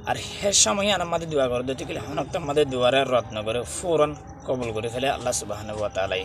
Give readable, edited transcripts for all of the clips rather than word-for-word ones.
আর হে সময় আমাদের দোয়া করে দিতে গেলে হনক আমাদের দুয়ারে রত্ন করে ফৌরন কবুল করে ফেলে আল্লাহ সুবহানাহু ওয়া তাআলা।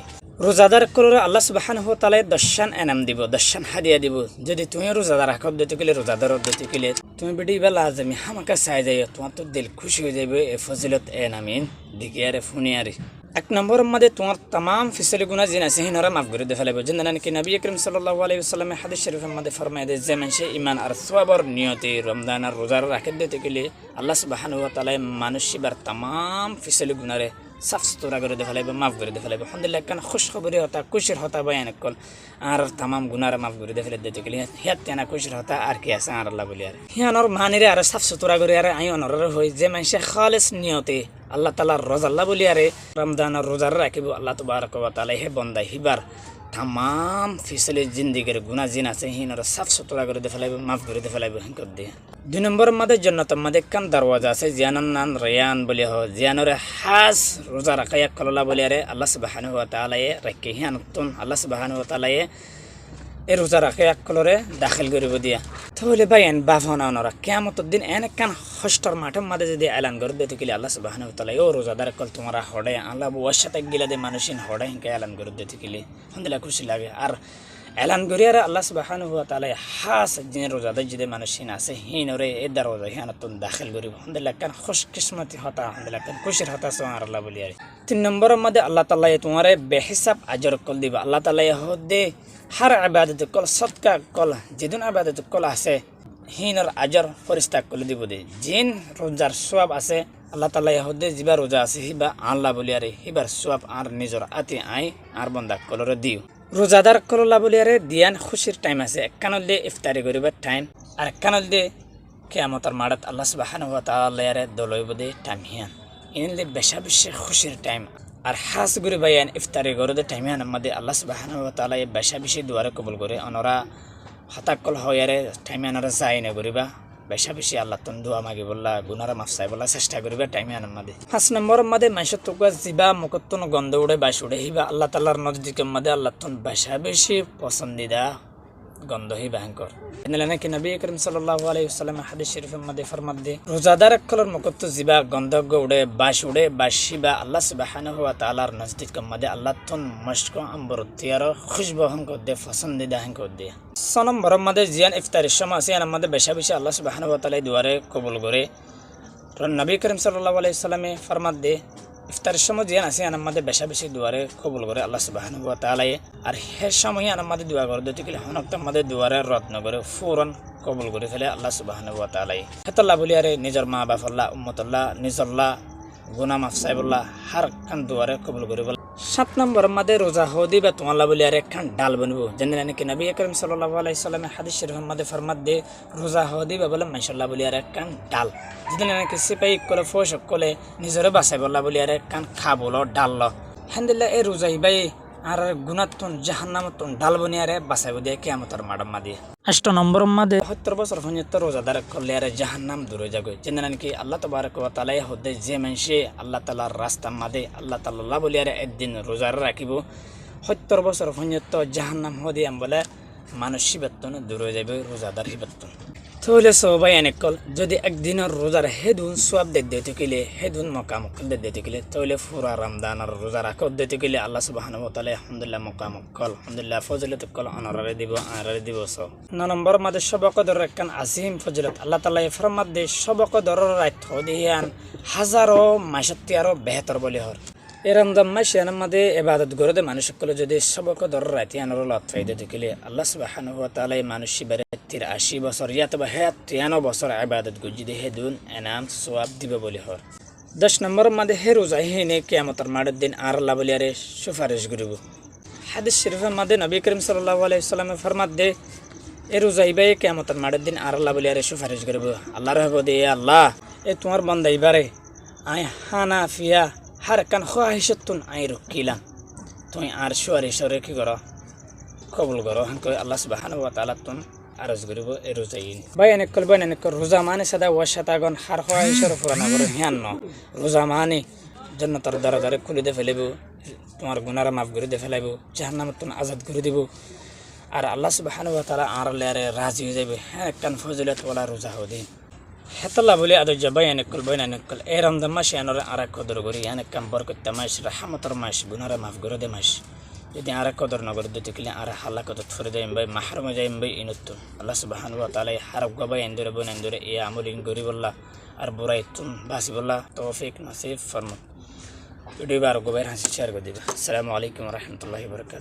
রোজাদার করে আল্লাহ সুবহানাহু ওয়া তাআলা 10 এনাম দিব, 10 হাদিয়া দিব। যদি তুমি রোজাদার রাখব দিতে গেলে রোজাদার দিতে গেলে তুমি বেটি বা লাজমি হামাকা চাই যাই, তোমার তো দিল খুশি হয়ে যাবে এ ফজিলত এনামিন দিকে আরে ফুনিয়ারি। এক নম্বর মধ্যে তোমার तमाम ফিসলি গুনাহ জিন আছে হিনরা মাফ করে দেখাইব। যেন নাকি নবী করিম সাল্লাল্লাহু আলাইহি ওয়াসাল্লাম হাদিস শরীফের মধ্যে ফরমায় দেয় যে মানুষ ঈমান আর সওয়াবর নিয়তে রমজান আর রোজা রাখতে দিতে গেলে আল্লাহ সুবহানাহু ওয়া তাআলা মানুষের तमाम ফিসলি গুনাহরে সাফ সুতরা করে দেখাইব, মাফ করে দেখাইব। আলহামদুলিল্লাহ কান খুশখবরি হতা খুশির হতা বয়ান কল আর तमाम গুনাহরে মাফ করে দেখাইলে দিতে গেলে হিয়াত তেনা খুশির হতা আর কি আছে আর আল্লাহ বলি আর হিয়ানর মানিরে আর সাফ সুতরা করে আর আই অনর হই যে মানুষ খালিস নিয়তে আল্লাহ তাআলার রোজা আল্লাহ বলি আরে রমজান আর রোজা রাখিব আল্লাহ তাবারক ওয়া তাআলা হে বান্দা হিবার तमाम ফিসলি জিন্দেগির গুনাহ জিন আছে হিনর সাফ সুতরা করে দেখাইব, মাফ করে দেখাইব হিন কর দিয়ে। দুই নম্বর মধ্যে জান্নাতের মধ্যে কান দরওয়াজা আছে জিয়ানান নান রিয়ান বলি হ জিয়ানরে হাস রোজা রাখায়া কললা বলি আরে আল্লাহ সুবহানাহু ওয়া তাআলা রাখে হিয়ানতুন আল্লাহ সুবহানাহু ওয়া তাআলা এ রোজা রাখায়া কলরে দাখিল করিব দিয়া। তাহলে ভাইয়েন বাফনা ওনারা কিয়ামতের দিন এনে কান হস্টার মাঠের মধ্যে যদি এলান করে দিতে গেলে আল্লাহ সুবহানাহু ওয়া তাআলা ও রোজাদার কল তোমরা হড়ে আল্লাহ ওয়াসাতে গিলা দে মানুষিন হড়ে হিনকে এলান করে দিতে গেলে আলহামদুলিল্লাহ খুশি লাগে। আর এলান করি আর আল্লাহ সুবহানাহু ওয়া তাআলা হাস যে রোজাদার যদি মানুষিন আছে হিনরে এ দরওয়াজা হিয়ানতুন দাখিল করিব। আলহামদুলিল্লাহ কান খুশকিসমতি হতা, আলহামদুলিল্লাহ কান খুশির হতা সুবহান আল্লাহ বলি আর। তিন নম্বরের মধ্যে আল্লাহ তাআলা তোমারে বেহিসাব আজর কল দিবা। আল্লাহ তাআলা হদে हर आबादत कल सदका कल जिदुन आबादत कल आसे हिनर आजर फरिस्ता कल দিব দে। जिन रोजार सवाब আছে আল্লাহ তাআলা হদে জিবা রোজা আছে হিবা আল্লাহ বলি আরে হিবার সওয়াব আর নিজর আতি আই আর বান্দা কলরে দিও। রোজাদার কললা বলি আরে দিয়ান খুশির টাইম আছে, কানলে ইফতারি করিবার টাইম আর কানলে কিয়ামতের মাড়াত আল্লাহ সুবহানাহু ওয়া তাআলা আরে দলইব দে টাইম হিয়ান ইনলে বেশা বেশি খুশির টাইম। আর হাস গুরি বাইয়ান ইফতারি গরদে টাইমে আমাদের আল্লাহ সুবহানাহু ওয়া তাআলা বেশা বেশি দুয়ারে কবুল করে অনরা হতাকল হয়ারে টাইমে অনরা যাই না করিবা বেশা বেশি আল্লাহ তন দোয়া মাগি বললা গুনারা মাফ চাই বললা চেষ্টা করিবা টাইমে আমাদের। 5 নম্বর মধ্যে মাইশত তোকা জিবা মুকত্তন গন্ধ উড়ে বাস উড়ে হিবা আল্লাহ তাআলার নজদিকের মধ্যে আল্লাহ তন বেশা বেশি পছন্দিদা গন্ধ হি ভয়ঙ্কর। এনলে নাকি নবী করিম সাল্লাল্লাহু আলাইহি ওয়াসাল্লাম হাদিস শরীফের মধ্যে ফরমান দে রোজাদার কলর মুকত্ত জিবা গন্ধ উড়ে বাসিবা আল্লাহ সুবহানাহু ওয়া তাআলার নজদিকের মধ্যে আল্লাহ তন মশক আম্বর তিয়ার খুশবু হং কর দে পছন্দিদা হং কর দে। 6 নম্বর মধ্যে জিয়ান ইফতারের সময় আছে এর মধ্যে বেশা বেশি আল্লাহ সুবহানাহু ওয়া তাআলা দুয়ারে কবুল করে। নবী করিম সাল্লাল্লাহু আলাইহি ওয়াসাল্লাম ফরমান দে ইফতারের সময় জিয়ান আছে আমাদের বেশা বেশি দুয়ারে কবুল করে আল্লাহ সুবহানাহু ওয়া তাআলা। আর হে সময় আমাদের দোয়া করে দিতে গেলে হনক আমাদের দুয়ারে রত্ন করে ফৌরন কবুল করে ফেলে আল্লাহ সুবহানাহু ওয়া তাআলা। হেতাল্লাহ বলি আরে নিজের মা বাপল্লাহ উম্মতুল্লাহ নিজল্লাহ গুনাহ মাফ চাইবল্লাহ হার কান দুয়ারে কবুল করে বল। 7 নম্বর মধ্যে রোজা হদি বা তোমাল্লাহ বলি আরে কান ডাল বনবো যেন নাকি নবী করিম সাল্লাল্লাহু আলাইহি ওয়াসাল্লাম হাদিস শরীফের মধ্যে ফরমাত দে রোজা হদি বা বলে মাশাআল্লাহ বলি আরে কান ডাল যেন নাকি সিপাই করে ফোশ করে নিজরে বাঁচাই বললা বলি আরে কান খাবলো ডাল আলহামদুলিল্লাহ এই রোজা ভাই আর গুনাতন জাহান্নামতন ডাল বনি আরে বাঁচাইব দিয়ে কিয়ামতের মাডাম মাদি। 8 নম্বর মধ্যে 70 বছর পর্যন্ত রোজাদার করলে আরে জাহান্নাম দূরে যাবে যেন নাকি আল্লাহ তাবারক ওয়া তাআলা হদে যে মানুষে আল্লাহ তাআলার রাস্তা মাদে আল্লাহ তাআলা বলি আরে একদিন রোজা রাখিব 70 বছর পর্যন্ত জাহান্নাম হদি আম বলে মানুষ হিবাতন দূরে যাবে রোজাদার হিবাতন। তাহলে সবাই এনেকল যদি একদিনের রোজার হেদুন সোয়াব দিতে গেলে হেদুন মকামকল দিতে গেলে তাহলে পুরা রমজান আর রোজা রাখ দিতে গেলে আল্লাহ সুবহানাহু ওয়া তাআলা আলহামদুলিল্লাহ মকামকল আলহামদুলিল্লাহ ফজিলত কল অনরারে দিব আনরারে দিব। 9 নম্বর মধ্যে সবকদর রাখান আজিম ফজিলত আল্লাহ তাআলা ফরমাত দে সবকদর রাত হদিয়ান হাজারো মাসতি আরো বেহতর বলি হর। এই রমজান মাসে আমাদের ইবাদত করে দে মানুষ সকলে যদি সবকদর রাত আনর লত ফায়দা দিলে আল্লাহ সুবহানাহু ওয়া তাআলা মানুষ শিবারে 80 বছর ইয়াতবা 93 বছর ইবাদত গুজি হেদুন এনাম সওয়াব দিবে বলি হর। 10 নম্বর মধ্যে হে রোজা হেনে কিয়ামতের মাঠের দিন আর আল্লাহ বলি আরে সুপারিশ করিব। হাদিস শরীফের মধ্যে নবী করিম সাল্লাল্লাহু আলাইহি ওয়াসাল্লাম ফরমাত দে এ রোজা ইবাই কিয়ামতের মাঠের দিন আর আল্লাহ বলি আরে সুপারিশ করিব আল্লাহ রহব দে আল্লাহ এ তোমার বান্দা ইবারে আই হানাফিয়া হার কান খাহিশতুন আই রকিলা তুই আর সুপারিশরে কি করো কবুল করো হান কই আল্লাহ সুবহানাহু ওয়া তাআলা তুন আরজ করিব এই রোজাইন ভাই অনেক রোজা মানে সাদা ওয়াশাতাগন হার খাহিশর পুরানা করে হিয়ান ন রোজা মানে জান্নাতের দরজারে খুলে দে ফেলিব তোমার গুনাহরা মাফ করে দে ফেলাইব জাহান্নামতন আজাদ করে দিব আর আল্লাহ সুবহানাহু ওয়া তাআলা আর লেরে রাজি হয়ে যাবে হ্যাঁ কান ফজিলত ওয়ালা রোজা হদি। হেতলা বলে আদর যাবাই এনেকল বই নানকল এ রমজান মাসে আনরে আর কদর করি অনেক কাম বরকত মাস রাহমতর মাস গুনারে মাফ করে দে মাস যদি আর কদর নগর দিতে কিলে আর হাল্লা কত ফরে যাইম ভাই মাহরম যাইম ভাই ইনুত্তু আল্লাহ সুবহানাহু ওয়া তাআলা হারব গবাই এন্দরে বন এন্দরে এ আমলিন গরিবুল্লাহ আর বুরাই তুম বাসিবুল্লাহ তৌফিক নসিব ফরমত ভিডিও বার গবাই হাসি শেয়ার করে দিবা আসসালামু আলাইকুম ওয়া রাহমাতুল্লাহি ওয়া বারাকাতুহু।